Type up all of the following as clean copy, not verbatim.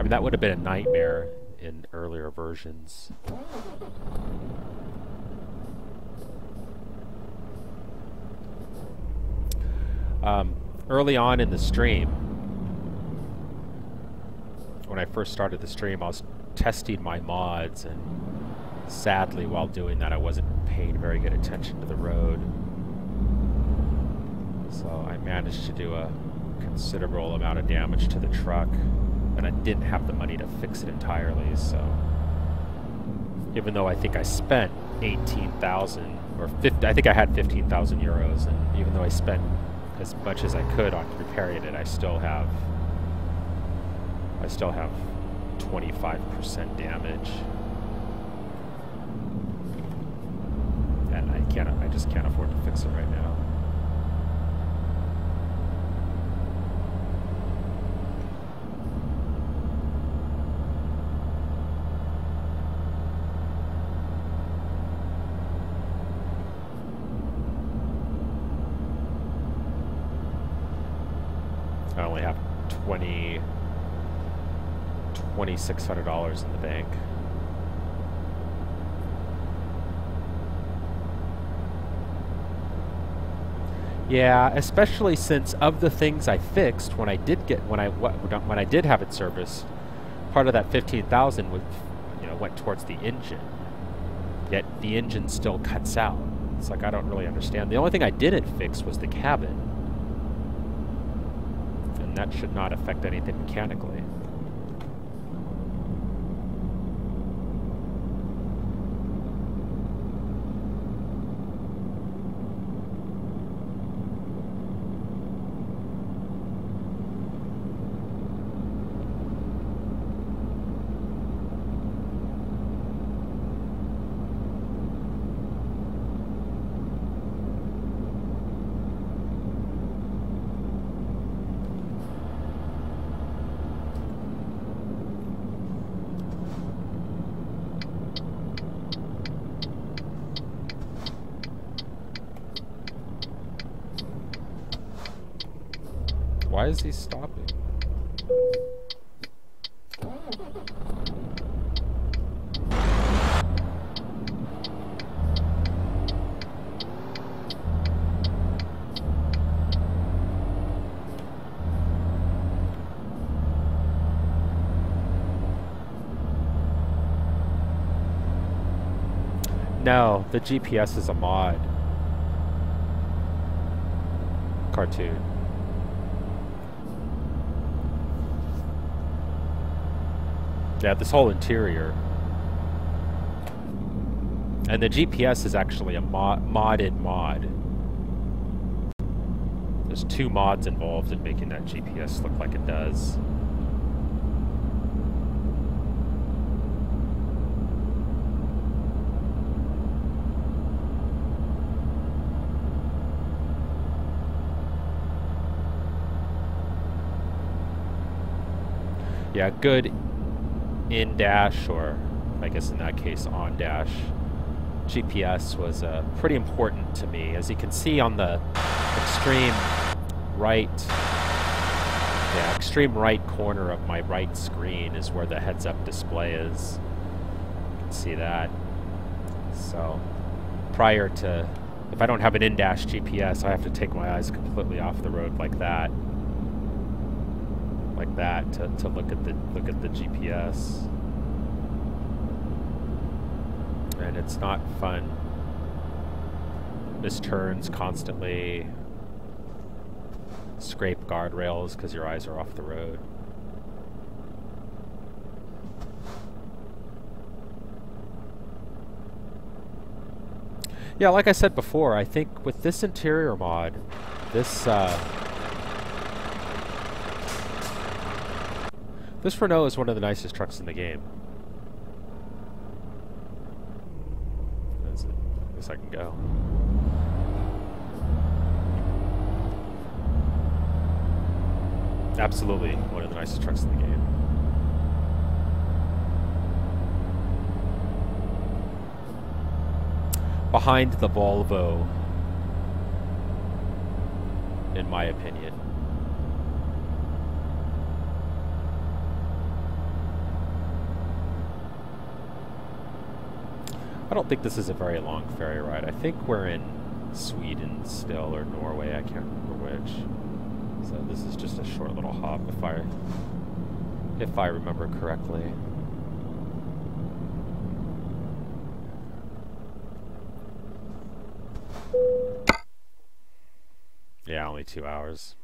mean, that would have been a nightmare in earlier versions. Early on in the stream, when I first started the stream, I was testing my mods, and sadly, while doing that, I wasn't paying very good attention to the road. So I managed to do a considerable amount of damage to the truck, and I didn't have the money to fix it entirely, so even though I think I spent 18,000 or 50, I think I had 15,000 euros, and even though I spent as much as I could on repairing it, I still have 25% damage, and I just can't afford to fix it right now. I only have $2,600 in the bank. Yeah, especially since of the things I fixed when I did have it serviced, part of that 15,000 would, went towards the engine. Yet the engine still cuts out. It's like I don't really understand. The only thing I didn't fix was the cabin. That should not affect anything mechanically. Why is he stopping? No, the GPS is a mod. Cartoon. Yeah, this whole interior. And the GPS is actually a modded mod. There's 2 mods involved in making that GPS look like it does. Yeah, good in-dash, or I guess in that case on-dash, GPS was pretty important to me. As you can see on the extreme right corner of my right screen is where the heads-up display is. You can see that. So prior to, if I don't have an in-dash GPS, I have to take my eyes completely off the road like that. Like that to look at the GPS, and it's not fun. Miss turns constantly, scrape guardrails because your eyes are off the road. Yeah, like I said before, I think with this interior mod, this Renault is one of the nicest trucks in the game. That's it. I guess I can go. Absolutely one of the nicest trucks in the game. Behind the Volvo, in my opinion. don't think this is a very long ferry ride. I think we're in Sweden still, or Norway, I can't remember which. So this is just a short little hop if I remember correctly. Yeah, only 2 hours.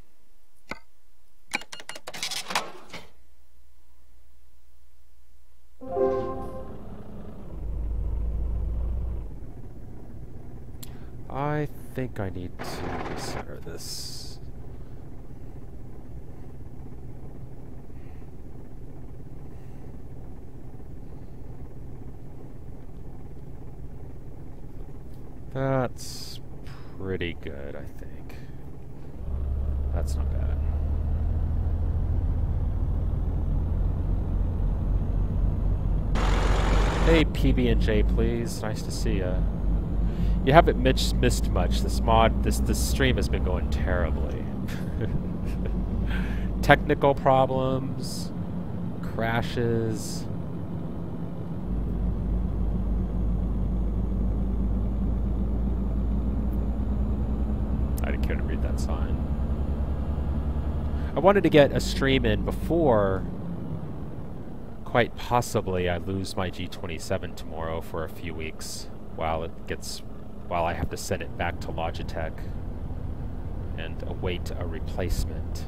I think I need to recenter this. That's pretty good, I think. That's not bad. Hey, PB&J, please. Nice to see ya. You haven't missed much. This stream has been going terribly. Technical problems, crashes. I didn't care to read that sign. I wanted to get a stream in before, quite possibly, I lose my G27 tomorrow for a few weeks while I have to send it back to Logitech and await a replacement.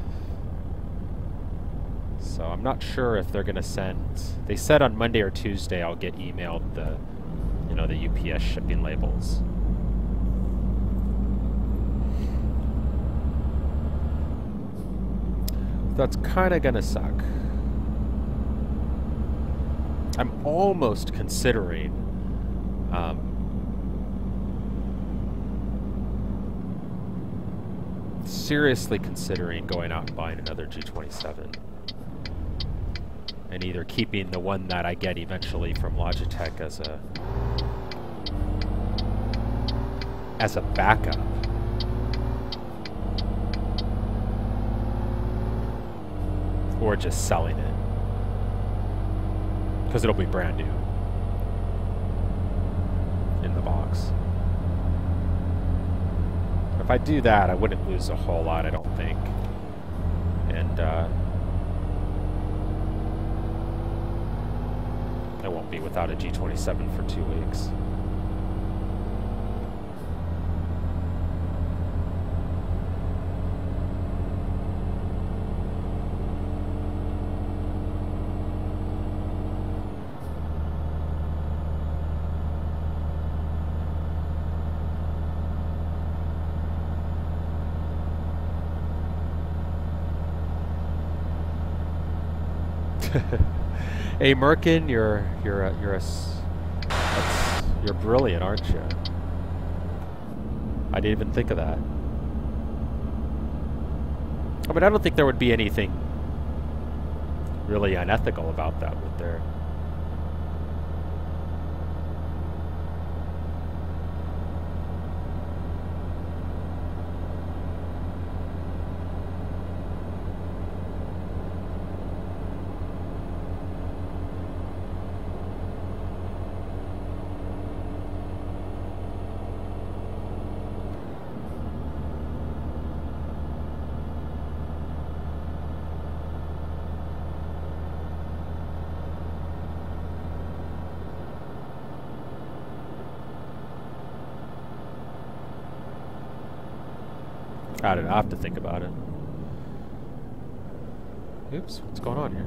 So I'm not sure if they're gonna send. They said on Monday or Tuesday I'll get emailed the UPS shipping labels. That's kind of gonna suck. I'm almost considering seriously considering going out and buying another G27 and either keeping the one that I get eventually from Logitech as a backup, or just selling it because it'll be brand new in the box. If I do that, I wouldn't lose a whole lot, I don't think. And I won't be without a G27 for 2 weeks. Hey Merkin, you're brilliant, aren't you? I didn't even think of that. I mean, I don't think there would be anything really unethical about that, would there? I don't know, I have to think about it. Oops, what's going on here?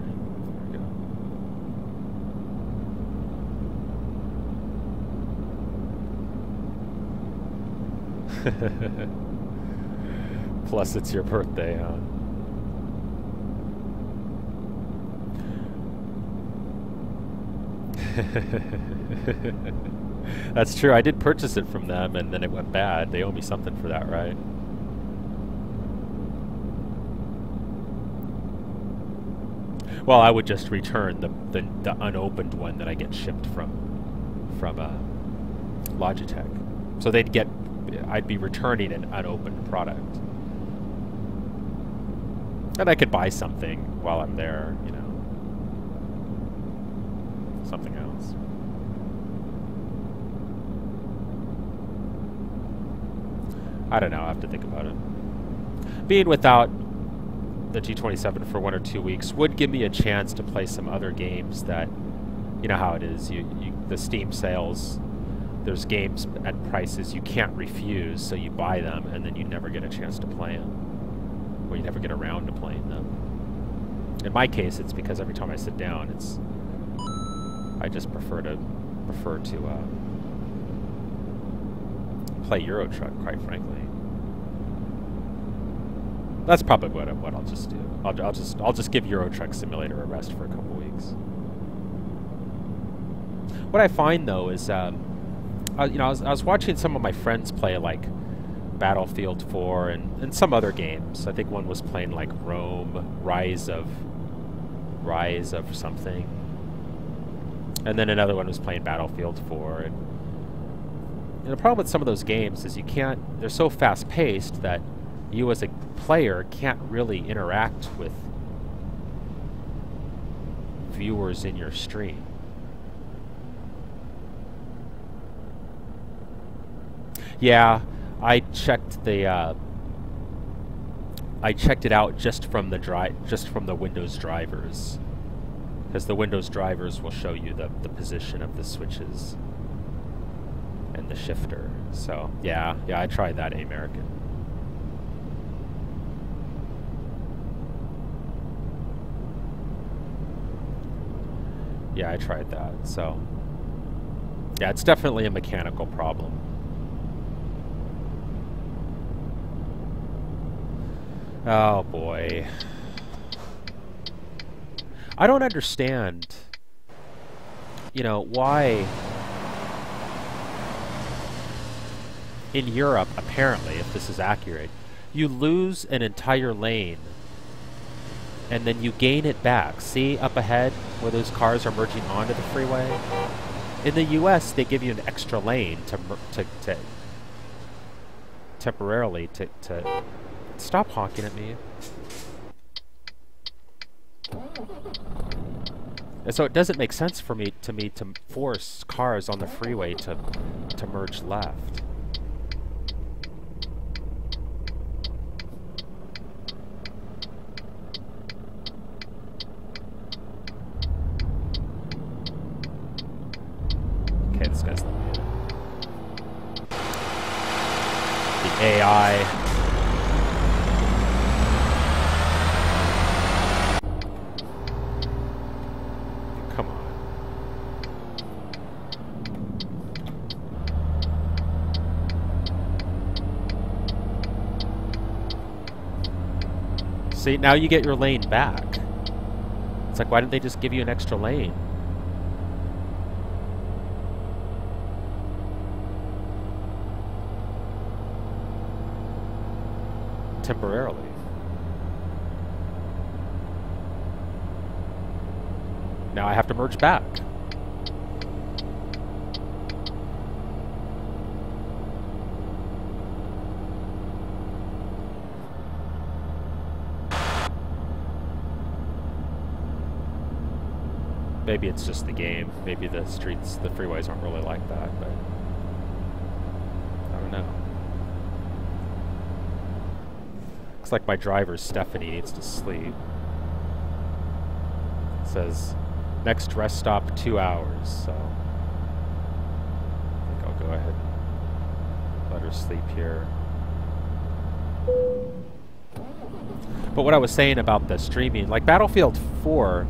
There we go. Plus it's your birthday, huh? That's true, I did purchase it from them and then it went bad. They owe me something for that, right? Well, I would just return the unopened one that I get shipped from Logitech. So I'd be returning an unopened product. And I could buy something while I'm there, you know. Something else. I don't know. I have to think about it. Being without the G27 for 1 or 2 weeks would give me a chance to play some other games that, you know how it is. The Steam sales, there's games at prices you can't refuse, so you buy them and then you never get a chance to play them, or you never get around to playing them. In my case, it's because every time I sit down, I just prefer to play Euro Truck, quite frankly. That's probably what I'll just do. I'll just give Euro Truck Simulator a rest for a couple weeks. What I find though is, I was watching some of my friends play like Battlefield 4 and some other games. I think one was playing like Rome, Rise of something, and then another one was playing Battlefield 4. And the problem with some of those games is they're so fast paced that you as a player can't really interact with viewers in your stream. Yeah, I checked it out just from the Windows drivers, because the Windows drivers will show you the position of the switches and the shifter. So yeah, I tried that, American. Yeah, I tried that. So yeah, it's definitely a mechanical problem. Oh boy. I don't understand, why in Europe, apparently, if this is accurate, you lose an entire lane and then you gain it back. See up ahead where those cars are merging onto the freeway? In the US, they give you an extra lane to temporarily to stop honking at me. And so it doesn't make sense for me to force cars on the freeway to merge left. Okay, this guy's the AI. Come on. See, now you get your lane back. It's like, why didn't they just give you an extra lane? Temporarily. Now I have to merge back. Maybe it's just the game. Maybe the freeways aren't really like that, but I don't know. Looks like my driver, Stephanie, needs to sleep. It says, next rest stop, 2 hours, so I think I'll go ahead and let her sleep here. But what I was saying about the streaming, like Battlefield 4,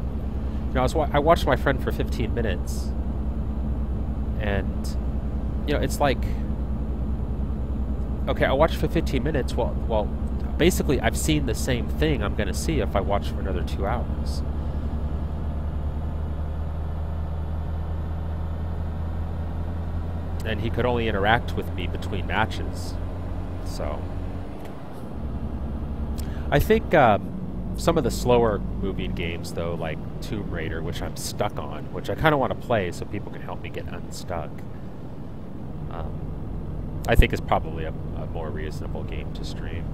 I watched my friend for 15 minutes, and, it's like, okay, I watched for 15 minutes, well, basically, I've seen the same thing I'm going to see if I watch for another 2 hours. And he could only interact with me between matches. So I think some of the slower moving games, though, like Tomb Raider, which I'm stuck on, which I kind of want to play so people can help me get unstuck, I think is probably a more reasonable game to stream.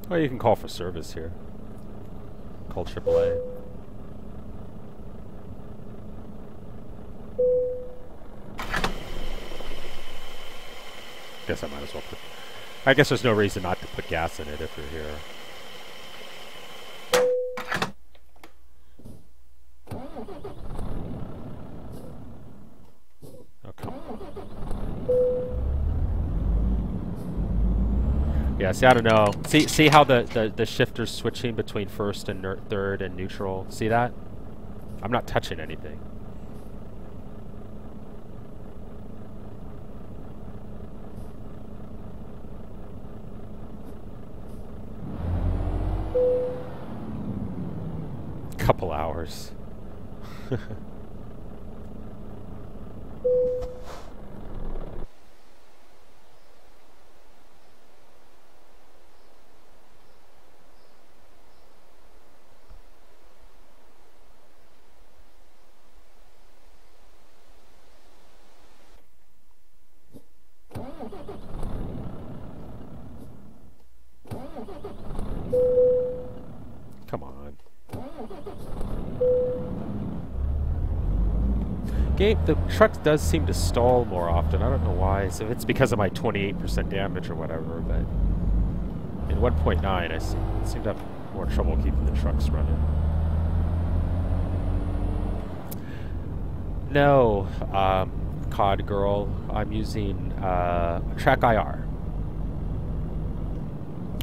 Or you can call for service here. Call AAA. Guess I might as well put... I guess there's no reason not to put gas in it if you're here. Okay. Yeah, see, I don't know. See how the shifter's switching between first and third and neutral? See that? I'm not touching anything. Couple hours. Come on. The truck does seem to stall more often. I don't know why. So it's because of my 28% damage or whatever, but in 1.9 I seem to have more trouble keeping the trucks running. No, COD girl, I'm using TrackIR.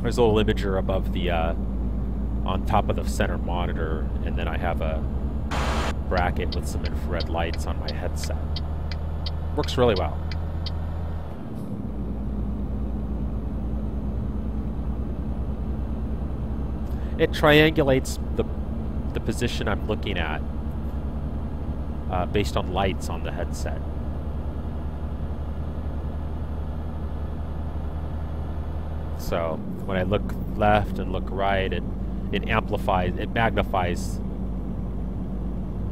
There's a little imager above the on top of the center monitor, and then I have a bracket with some infrared lights on my headset. Works really well. It triangulates the position I'm looking at based on lights on the headset. So when I look left and look right, it magnifies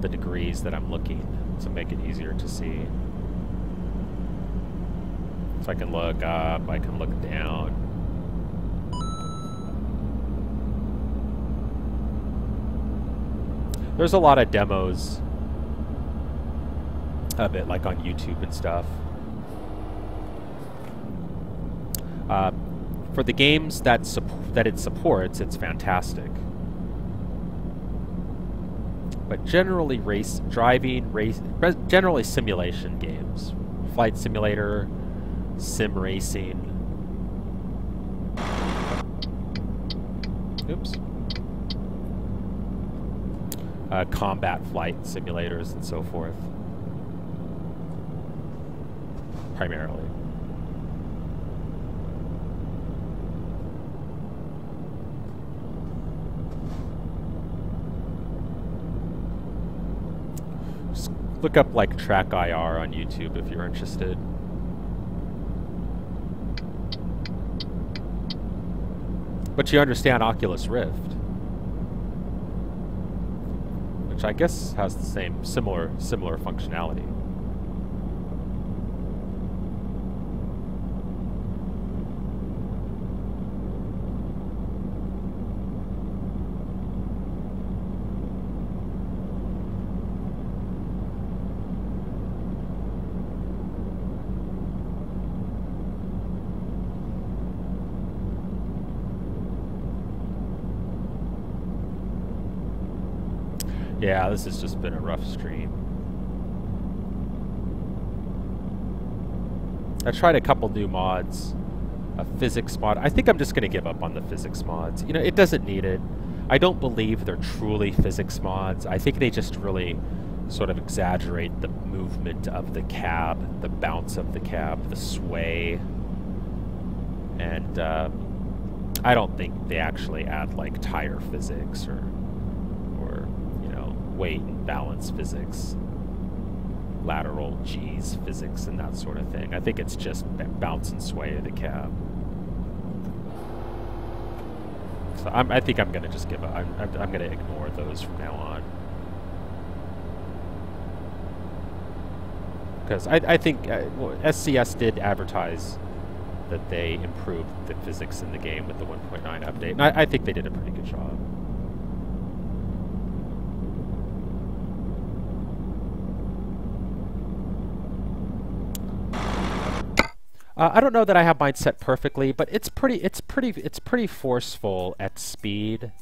the degrees that I'm looking to make it easier to see. So I can look up, I can look down. There's a lot of demos of it, like on YouTube and stuff. For the games that it supports, it's fantastic. But generally generally simulation games. Flight Simulator, Sim Racing. Oops. Combat flight simulators and so forth. Primarily. Just look up like TrackIR on YouTube if you're interested. But you understand Oculus Rift, which I guess has the same similar functionality. Yeah, this has just been a rough stream. I tried a couple new mods. A physics mod. I think I'm just going to give up on the physics mods. You know, it doesn't need it. I don't believe they're truly physics mods. I think they just really sort of exaggerate the movement of the cab, the bounce of the cab, the sway. And I don't think they actually add like tire physics or weight and balance physics, lateral G's physics, and that sort of thing. I think it's just that bounce and sway of the cab. So I think I'm going to just give up. I'm going to ignore those from now on. Because I think SCS did advertise that they improved the physics in the game with the 1.9 update. And I think they did a pretty good job. I don't know that I have mine set perfectly, but it's pretty forceful at speed.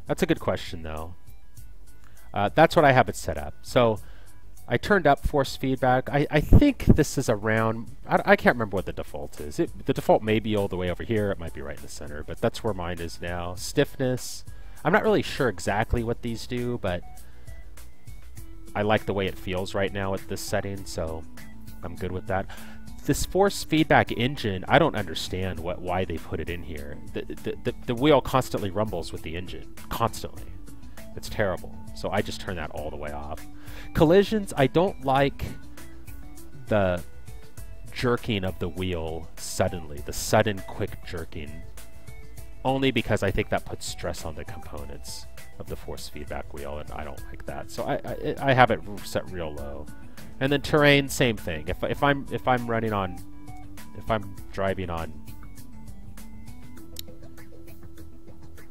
That's a good question, though. That's what I have it set up. So I turned up force feedback. I think this is around, I can't remember what the default is. The default may be all the way over here. It might be right in the center, but that's where mine is now. Stiffness, I'm not really sure exactly what these do, but I like the way it feels right now at this setting, so I'm good with that. This force feedback engine, I don't understand why they put it in here. The wheel constantly rumbles with the engine, constantly. It's terrible. So I just turn that all the way off. Collisions, I don't like the jerking of the wheel suddenly, the sudden quick jerking, only because I think that puts stress on the components of the force feedback wheel, and I don't like that. So I have it set real low. And then terrain, same thing. If I'm driving on,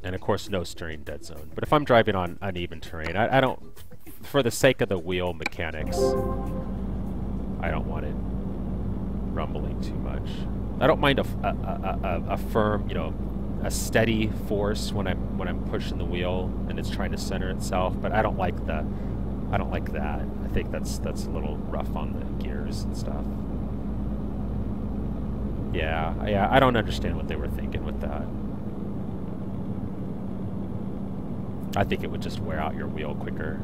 and of course no steering dead zone, but if I'm driving on uneven terrain, I don't, for the sake of the wheel mechanics, I don't want it rumbling too much. I don't mind a firm, you know, a steady force when I'm pushing the wheel and it's trying to center itself, but I don't like that. I think that's a little rough on the gears and stuff. Yeah, I don't understand what they were thinking with that. I think it would just wear out your wheel quicker.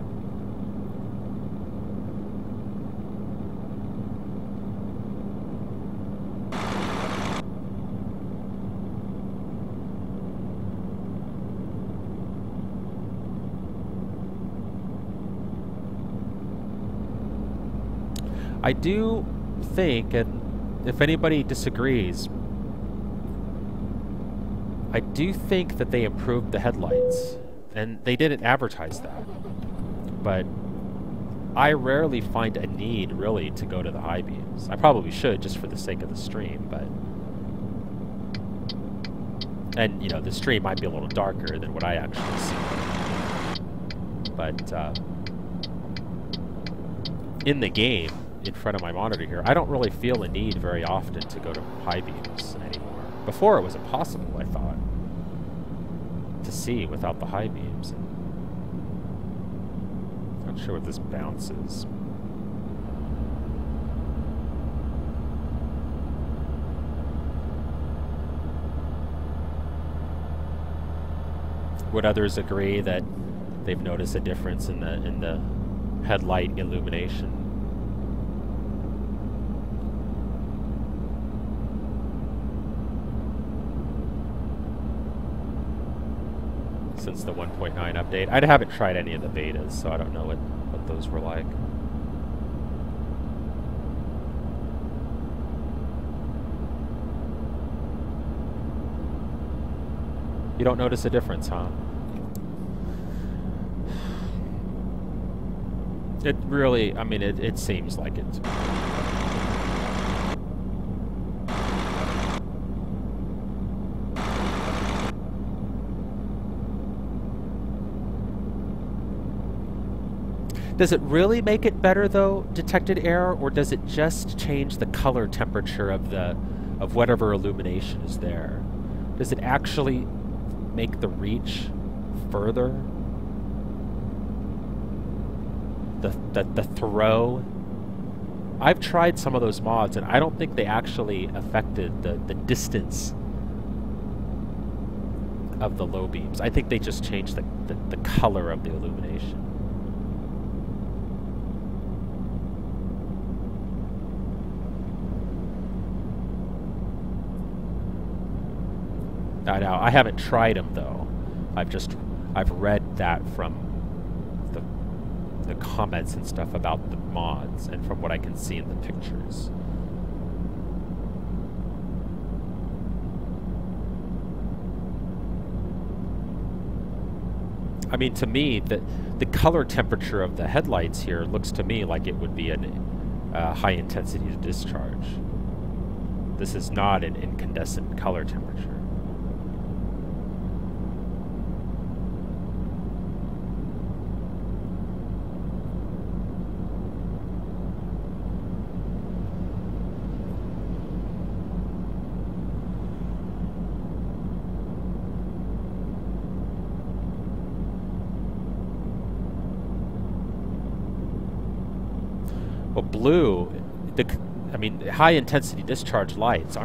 I do think, and if anybody disagrees, I do think that they improved the headlights, and they didn't advertise that. But I rarely find a need, really, to go to the high beams. I probably should, just for the sake of the stream, but... And, you know, the stream might be a little darker than what I actually see. But, in the game, in front of my monitor here, I don't really feel a need very often to go to high beams anymore. Before it was impossible, I thought, to see without the high beams. And not sure what this bounce is. Would others agree that they've noticed a difference in the headlight illumination? Since the 1.9 update. I haven't tried any of the betas, so I don't know what those were like. You don't notice a difference, huh? It really, I mean, it seems like it's... Does it really make it better, though, detected error, or does it just change the color temperature of whatever illumination is there? Does it actually make the reach further? The throw? I've tried some of those mods, and I don't think they actually affected the distance of the low beams. I think they just changed the color of the illumination. Now, I haven't tried them, though. I've read that from the comments and stuff about the mods, and from what I can see in the pictures. I mean, to me, the color temperature of the headlights here looks to me like it would be high intensity discharge. This is not an incandescent color temperature. Well, blue, I mean, high intensity discharge lights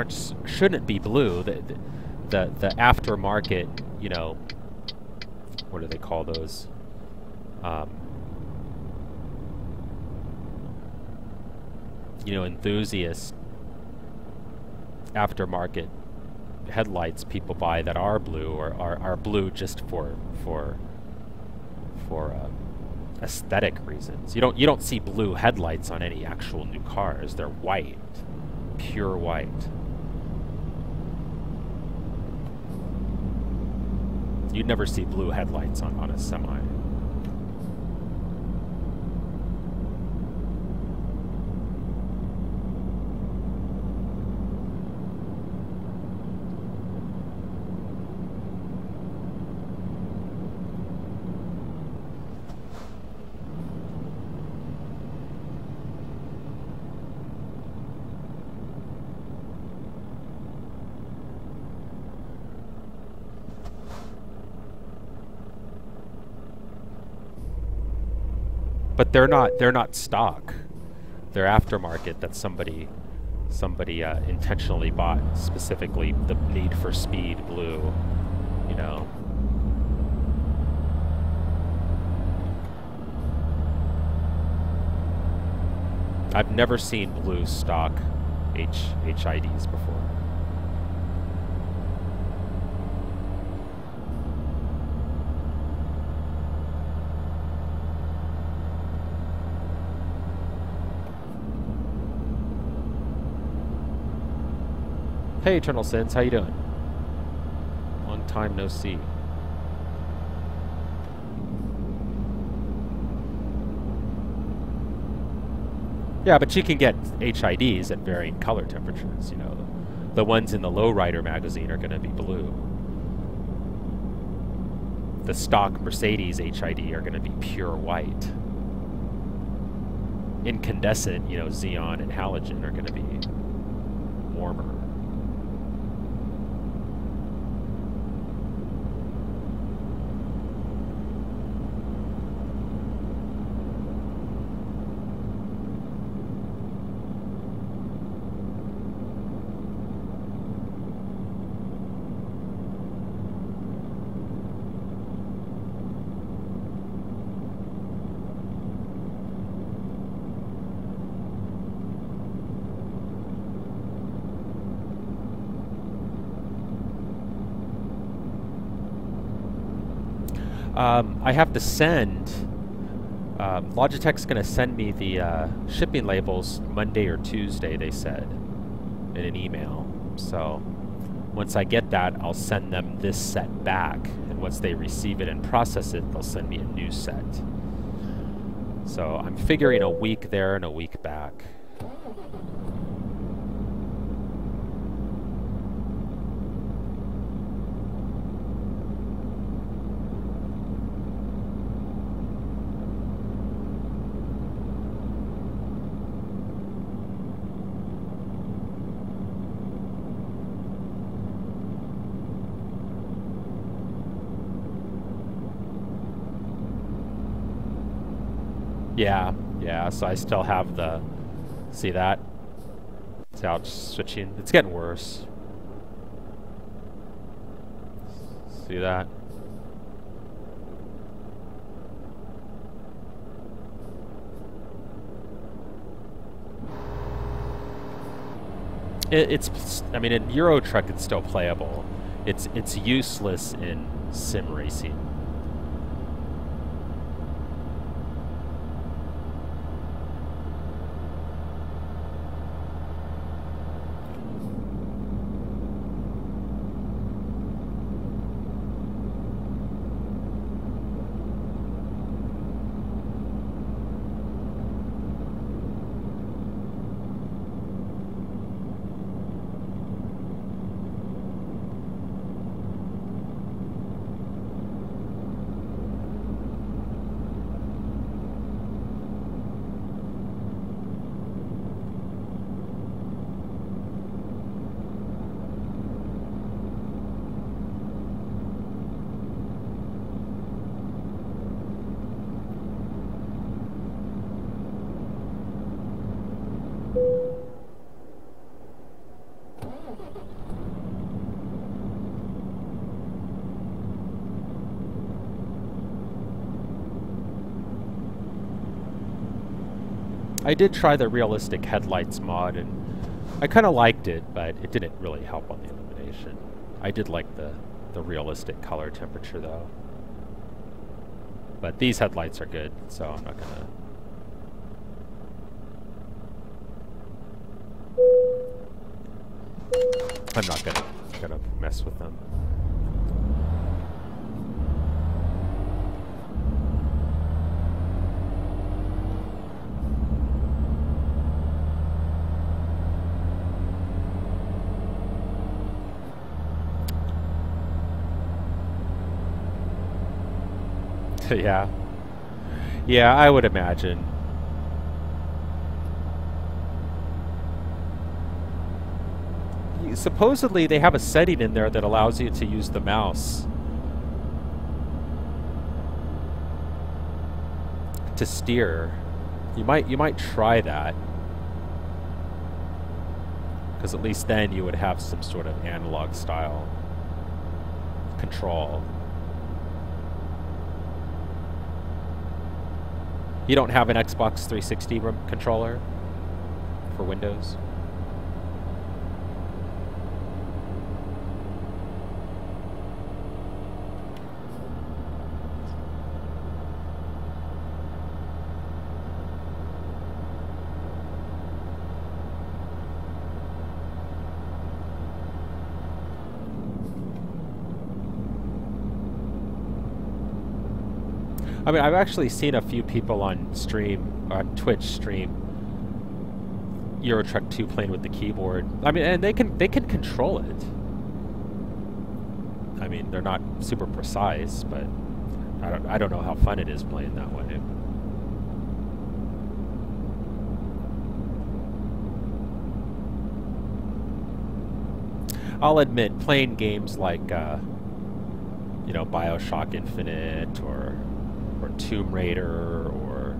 shouldn't be blue. The aftermarket, you know, what do they call those? You know, enthusiast aftermarket headlights people buy that are blue, or are blue just for aesthetic reasons. You don't see blue headlights on any actual new cars. They're white, pure white. You'd never see blue headlights on a semi. But they're not stock. They're aftermarket that somebody intentionally bought, specifically the Need for Speed blue, you know. I've never seen blue stock HIDs before. Hey, Eternal Sins, how you doing? Long time no see. Yeah, but you can get HIDs at varying color temperatures, you know. The ones in the Lowrider magazine are going to be blue. The stock Mercedes HID are going to be pure white. Incandescent, you know, xenon and halogen are going to be warmer. I have to send, Logitech's going to send me the shipping labels Monday or Tuesday, they said, in an email. So once I get that, I'll send them this set back. And once they receive it and process it, they'll send me a new set. So I'm figuring a week there and a week back. Yeah, so I still have the, see that? See how it's switching? It's getting worse. See that? It's, I mean, in Euro Truck it's still playable. It's useless in sim racing. I did try the realistic headlights mod, and I kind of liked it, but it didn't really help on the illumination. I did like the realistic color temperature, though. But these headlights are good, so I'm not gonna... gonna mess with them. Yeah. Yeah, I would imagine. Supposedly they have a setting in there that allows you to use the mouse to steer. You might try that, because at least then you would have some sort of analog style control. You don't have an Xbox 360 controller for Windows? I mean, I've actually seen a few people on Twitch stream Euro Truck 2 playing with the keyboard. I mean, and they can control it. I mean, they're not super precise, but I don't know how fun it is playing that way. I'll admit, playing games like you know, BioShock Infinite or Tomb Raider or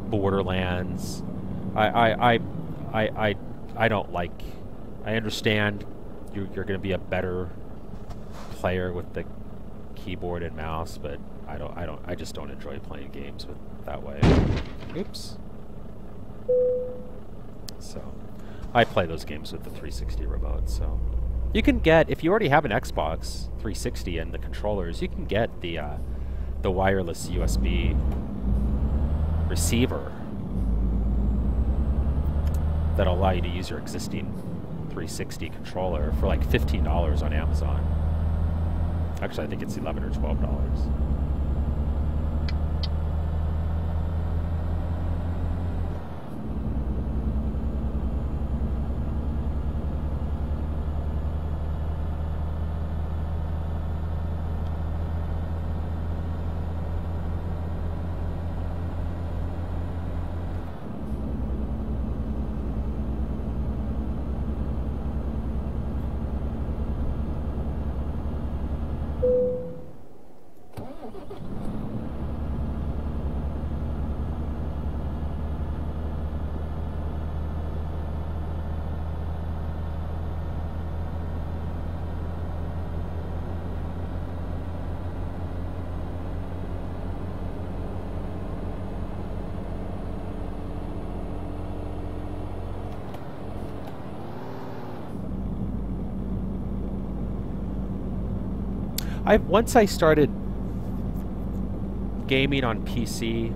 Borderlands, I don't like. I understand you're going to be a better player with the keyboard and mouse, but I just don't enjoy playing games with that way. Oops. So I play those games with the 360 remote. So you can get, if you already have an Xbox 360 and the controllers, you can get the wireless USB receiver that'll allow you to use your existing 360 controller for like $15 on Amazon. Actually, I think it's $11 or $12. Once I started gaming on PC,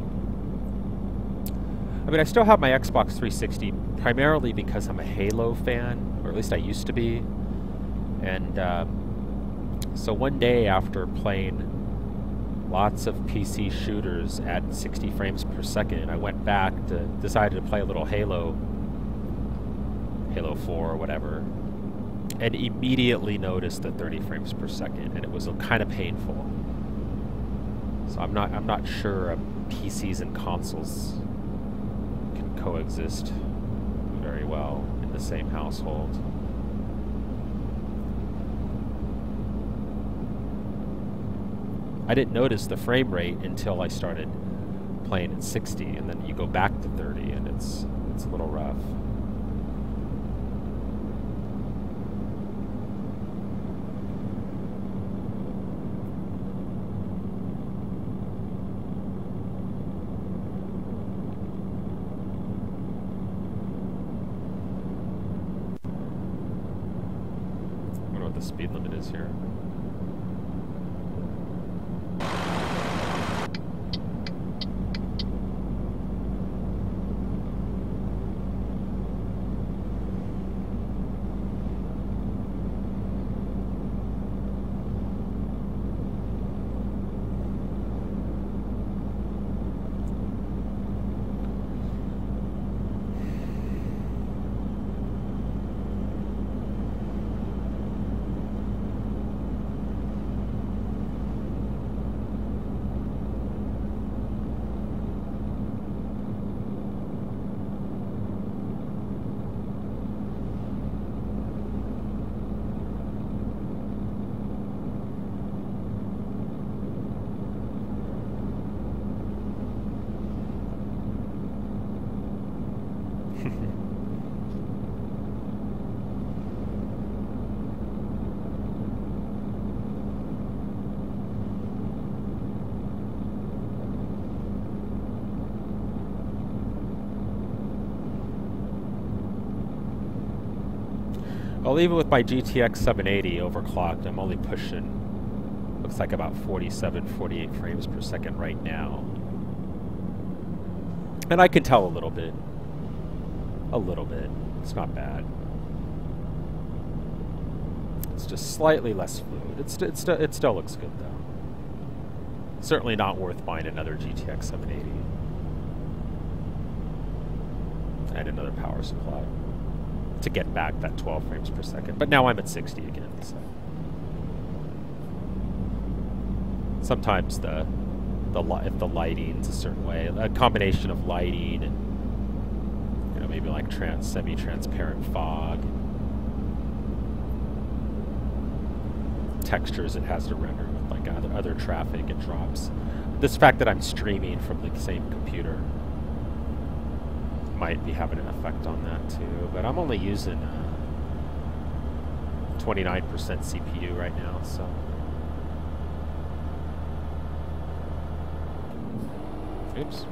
I mean, I still have my Xbox 360 primarily because I'm a Halo fan, or at least I used to be. And so one day after playing lots of PC shooters at 60 frames per second, I went back to decided to play a little Halo 4 or whatever, and immediately noticed the 30 frames per second, and it was kind of painful. So I'm not sure PCs and consoles can coexist very well in the same household. I didn't notice the frame rate until I started playing at 60, and then you go back to 30, and it's a little rough. is here. Well, even with my GTX 780 overclocked, I'm only pushing, looks like about 47, 48 frames per second right now. And I can tell a little bit. A little bit. It's not bad. It's just slightly less fluid. It still looks good, though. Certainly not worth buying another GTX 780. And another power supply to get back that 12 frames per second. But now I'm at 60 again, so. Sometimes if the lighting's a certain way, a combination of lighting and, you know, maybe like semi-transparent fog, textures it has to render with like other traffic, it drops. This fact that I'm streaming from the same computer might be having an effect on that too, but I'm only using 29% CPU right now, so. Oops.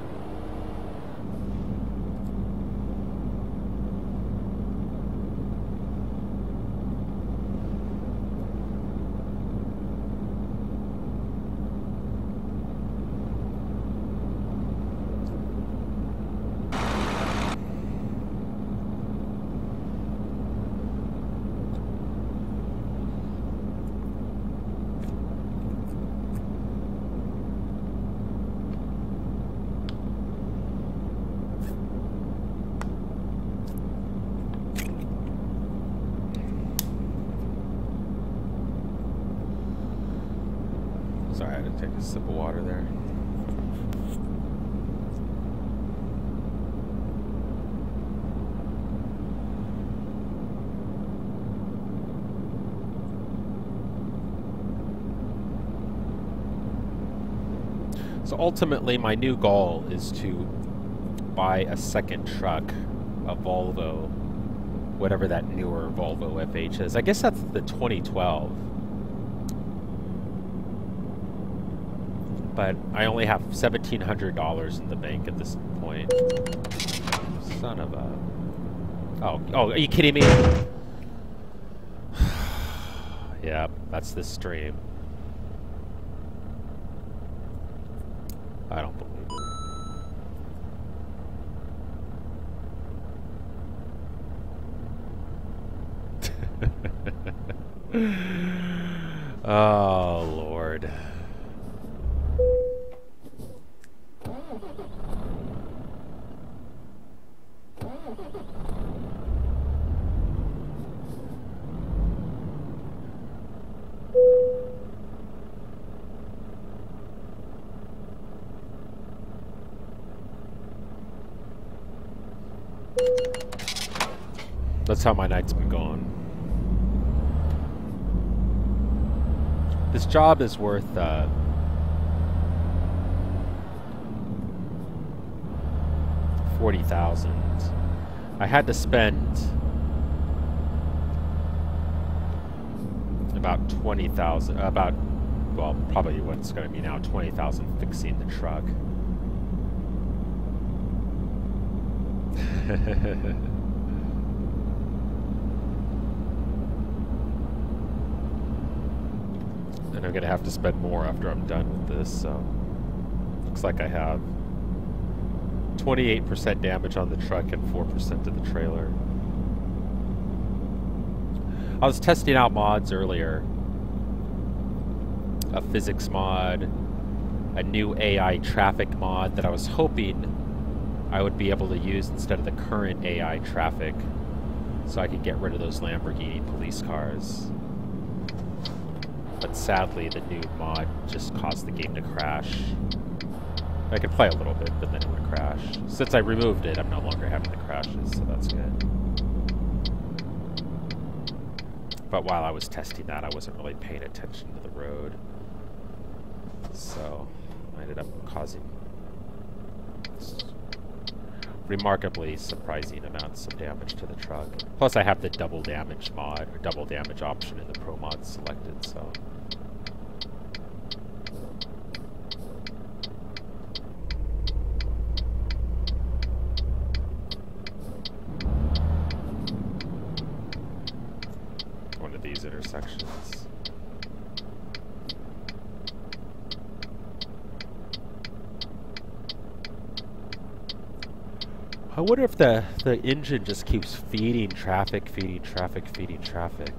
Sorry, I had to take a sip of water there. So ultimately, my new goal is to buy a second truck, a Volvo, whatever that newer Volvo FH is. I guess that's the 2012. But I only have $1,700 in the bank at this point. Son of a... Oh, are you kidding me? Yeah, that's this stream. I don't believe it. Oh, Lord. That's how my night's been going. This job is worth $40,000. I had to spend about $20,000. Well, probably what it's going to be now, $20,000 fixing the truck. And I'm going to have to spend more after I'm done with this, so... Looks like I have 28% damage on the truck and 4% of the trailer. I was testing out mods earlier. A physics mod, a new AI traffic mod that I was hoping I would be able to use instead of the current AI traffic, so I could get rid of those Lamborghini police cars. But sadly, the new mod just caused the game to crash. I could play a little bit, but then it would crash. Since I removed it, I'm no longer having the crashes, so that's good. But while I was testing that, I wasn't really paying attention to the road. So I ended up causing remarkably surprising amounts of damage to the truck. Plus I have the double damage mod, or double damage option in the Pro mod selected, so... One of these intersections. I wonder if the engine just keeps feeding traffic, feeding traffic, feeding traffic.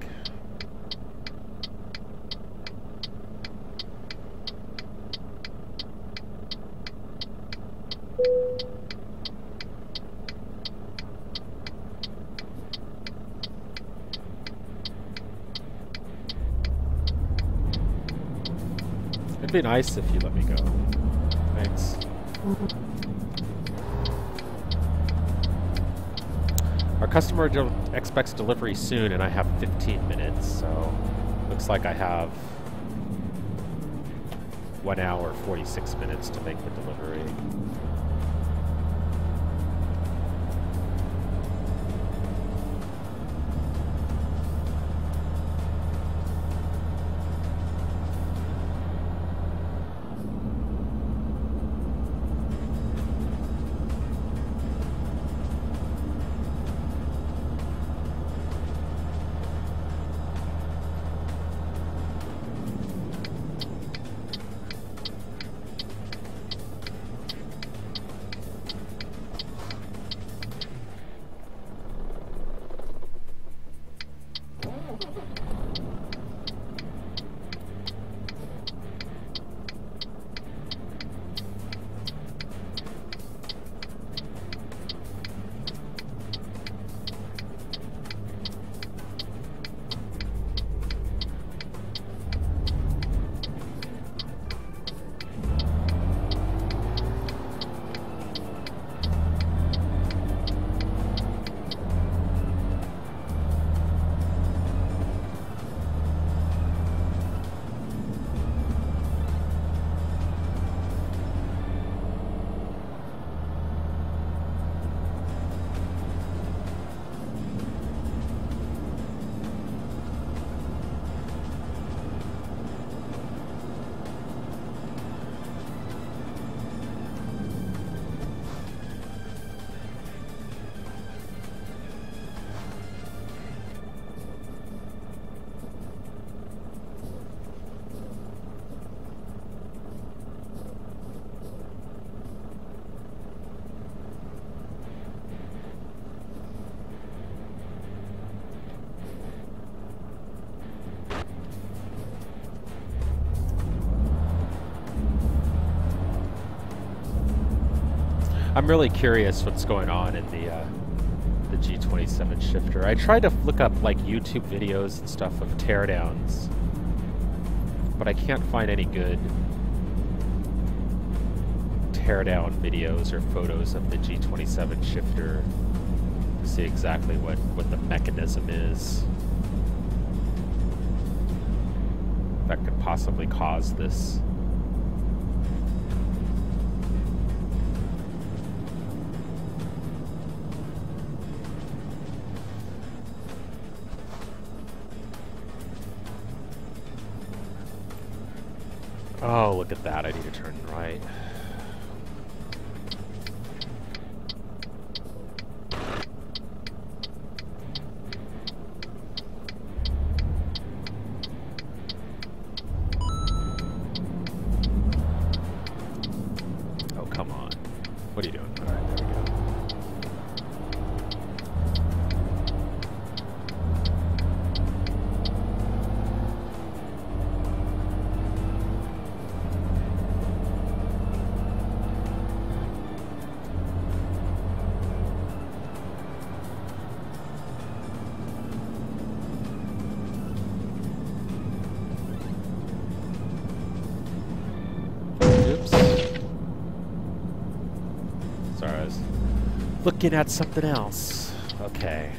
It'd be nice if you let me go. Thanks. Our customer expects delivery soon, and I have 15 minutes, so looks like I have 1 hour, 46 minutes to make the delivery. I'm really curious what's going on in the G27 shifter. I tried to look up like YouTube videos and stuff of teardowns, but I can't find any good teardown videos or photos of the G27 shifter to see exactly what the mechanism is that could possibly cause this. Oh, look at that. I need to turn right. Looking at something else. Okay.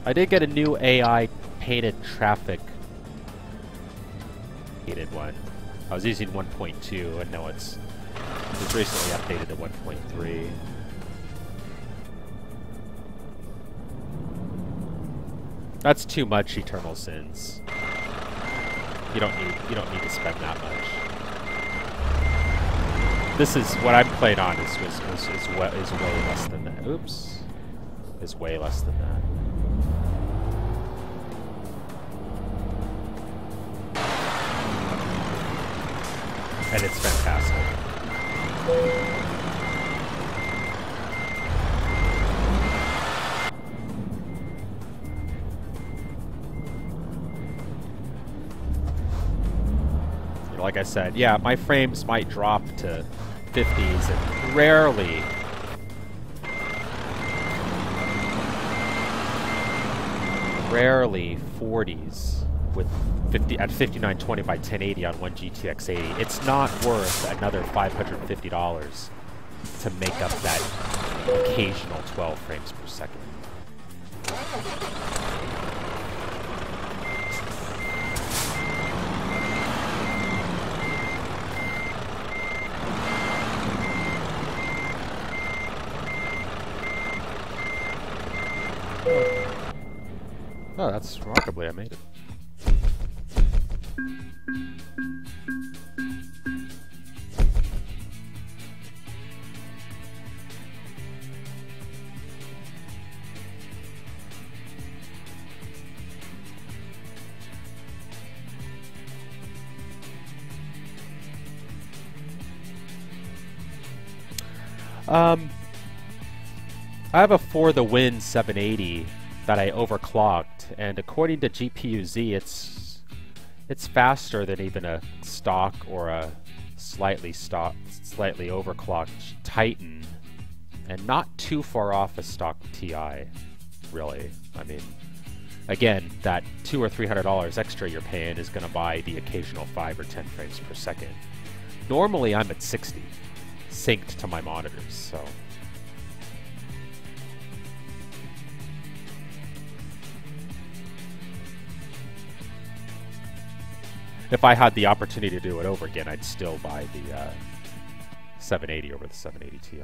I did get a new AI painted traffic one. I was using 1.2 and now it's recently updated to 1.3. That's too much, Eternal Sins. You don't need to spend that much. This is what I'm playing on is way less than that. Oops. Is way less than that. And it's fantastic. Like I said, yeah, my frames might drop to 50s and rarely rarely 40s with 5920 by 1080 on one GTX 80. It's not worth another $550 to make up that occasional 12 frames per second. Oh, that's remarkably, I made it. I have a For the Win 780 that I overclocked, and according to GPU-Z, it's faster than even a stock or a slightly overclocked Titan, and not too far off a stock TI, really. I mean, again, that $200 or $300 extra you're paying is going to buy the occasional 5 or 10 frames per second. Normally, I'm at 60, synced to my monitors, so. If I had the opportunity to do it over again, I'd still buy the 780 over the 780 Ti.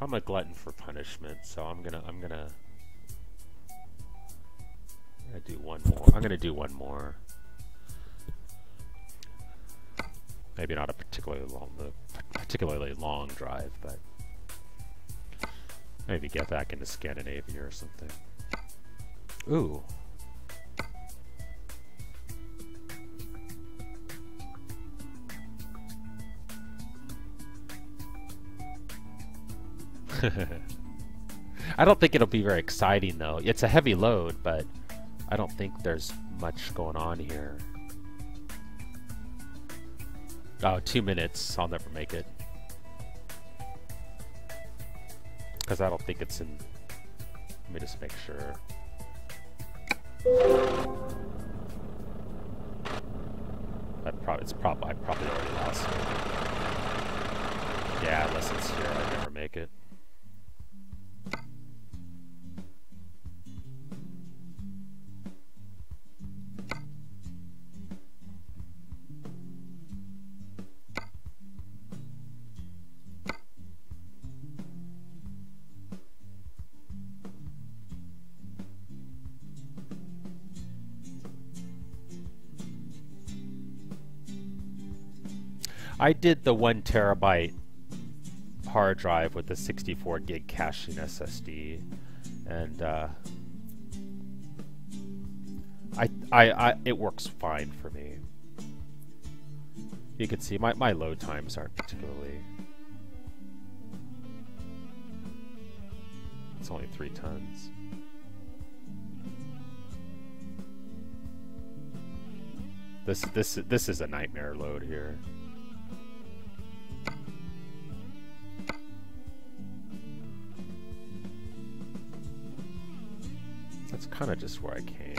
I'm a glutton for punishment, so I'm gonna do one more. I'm gonna do one more. Maybe not a particularly long drive, but maybe get back into Scandinavia or something. Ooh. I don't think it'll be very exciting though. It's a heavy load, but I don't think there's much going on here. Oh, 2 minutes. I'll never make it. Because I don't think it's in... Let me just make sure. I probably already lost it. Yeah, unless it's here, I'd never make it. I did the 1 terabyte hard drive with the 64 gig caching SSD, and it works fine for me. You can see my load times aren't particularly. It's only 3 tons. This is a nightmare load here. It's kind of just where I came.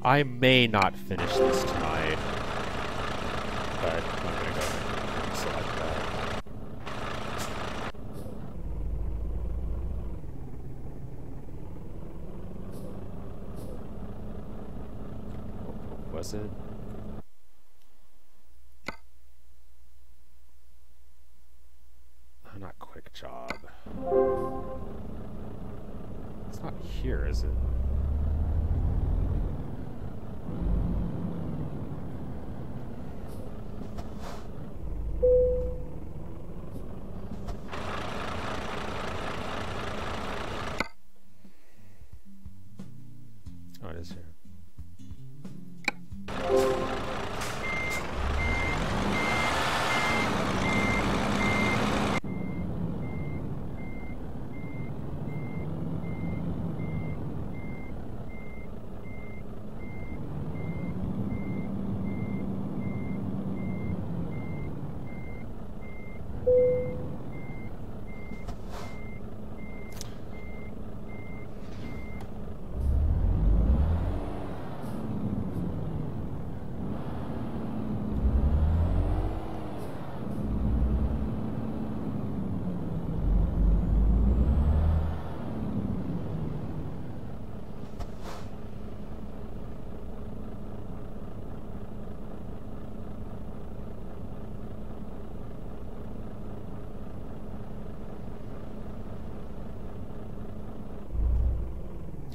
I may not finish this tonight, but I'm gonna go ahead and select that. What was it? Oh, not quick job. It's not here, is it? Oh, it is here.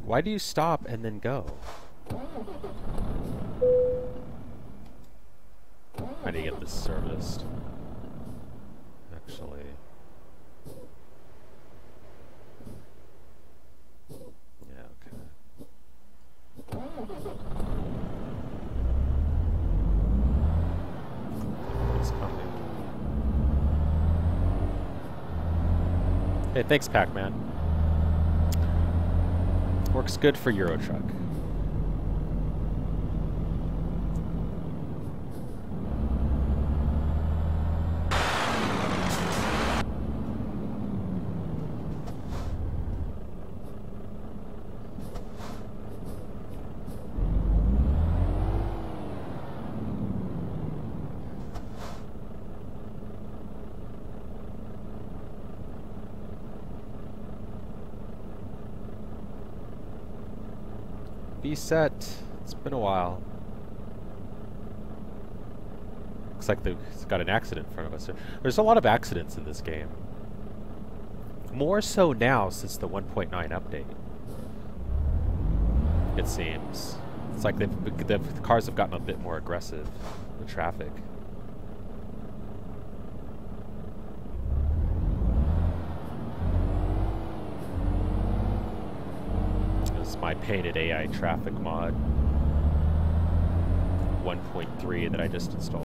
Why do you stop and then go? I need to get this serviced. Actually. Yeah, okay. It's coming. Hey, thanks, Pac-Man. Works good for Euro Truck. Be set. It's been a while. Looks like it's got an accident in front of us. There's a lot of accidents in this game. More so now since the 1.9 update. It seems. It's like the cars have gotten a bit more aggressive with traffic. My painted AI traffic mod 1.3 that I just installed.